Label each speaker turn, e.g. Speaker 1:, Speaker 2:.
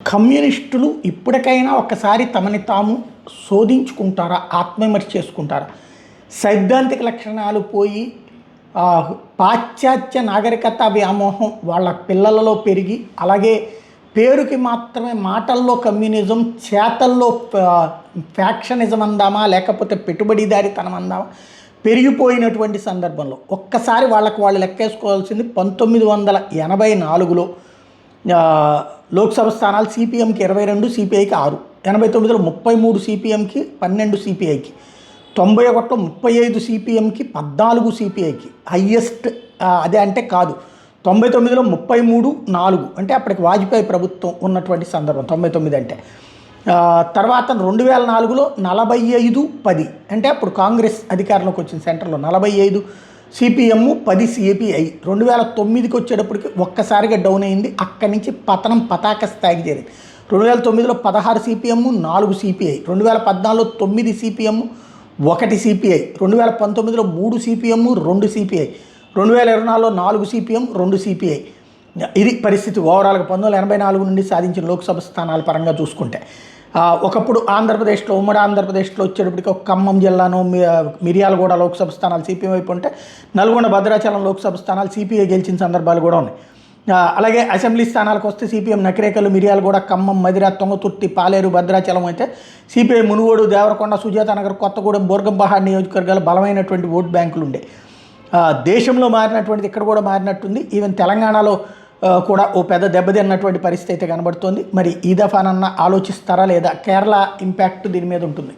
Speaker 1: కమ్యూనిస్టులు ఇప్పటికైనా ఒక్కసారి తమని తాము శోధించుకుంటారా, ఆత్మవిమర్శ చేసుకుంటారా? సైద్ధాంతిక లక్షణాలు పోయి పాశ్చాత్య నాగరికత వ్యామోహం వాళ్ళ పిల్లలలో పెరిగి, అలాగే పేరుకి మాత్రమే మాటల్లో కమ్యూనిజం, చేతల్లో ఫ్యాక్షనిజం అందామా లేకపోతే పెట్టుబడిదారితనం అందామా పెరిగిపోయినటువంటి సందర్భంలో ఒక్కసారి వాళ్ళకు వాళ్ళు లెక్కేసుకోవాల్సింది 1984లో లోక్సభ స్థానాలు సిపిఎంకి 22, సిపిఐకి 6, 89లో 33 సిపిఎంకి, 12 సిపిఐకి, 91లో 35 సిపిఎంకి, 14 సిపిఐకి హయ్యెస్ట్. అదే అంటే కాదు, 99లో 33, 4 అంటే అప్పటికి వాజ్పేయి ప్రభుత్వం ఉన్నటువంటి సందర్భం 99 అంటే. తర్వాత 2004లో 45, 10 అంటే అప్పుడు కాంగ్రెస్ అధికారంలోకి వచ్చింది సెంటర్లో, 45 సిపిఎం, 10 సిపిఐ. 2009కి వచ్చేటప్పటికి ఒక్కసారిగా డౌన్ అయింది. అక్కడి నుంచి పతనం పతాక స్థాయికి చేరింది. 2009లో 16 సిపిఎం, 4 సిపిఐ. 2014లో 9 సిపిఎం, 1 సిపిఐ. 2019లో 3 సిపిఎం, 2 సిపిఐ. 2024లో 4 సిపిఎం, 2 సిపిఐ. ఇది పరిస్థితి ఓవరాల్గా 1984 నుండి సాధించిన లోక్సభ స్థానాల పరంగా చూసుకుంటే. ఒకప్పుడు ఆంధ్రప్రదేశ్లో, ఉమ్మడి ఆంధ్రప్రదేశ్లో వచ్చేటప్పటికి ఒక ఖమ్మం జిల్లాను, మిర్యాలగూడ లోక్సభ స్థానాలు సిపిఎం వైపు ఉంటే, నల్గొండ భద్రాచలం లోక్సభ స్థానాలు సిపిఐ గెలిచిన సందర్భాలు కూడా ఉన్నాయి. అలాగే అసెంబ్లీ స్థానాలకు వస్తే సిపిఎం నకిరేకలు, మిర్యాలగూడ, ఖమ్మం, మదిర, తుంగతుర్తి, పాలేరు, భద్రాచలం అయితే సిపిఐ మునుగోడు, దేవరకొండ, సుజాతానగర్, కొత్తగూడెం, బోర్గంపహాడ్ నియోజకవర్గాలు బలమైనటువంటి ఓట్ బ్యాంకులు ఉండే. దేశంలో మారినటువంటిది ఇక్కడ కూడా మారినట్టుంది. ఈవెన్ తెలంగాణలో కూడా ఓ పెద్ద దెబ్బతిన్నటువంటి పరిస్థితి అయితే కనబడుతోంది. మరి ఈ దఫానన్నా ఆలోచిస్తారా లేదా? కేరళ ఇంపాక్ట్ దీని మీద ఉంటుంది.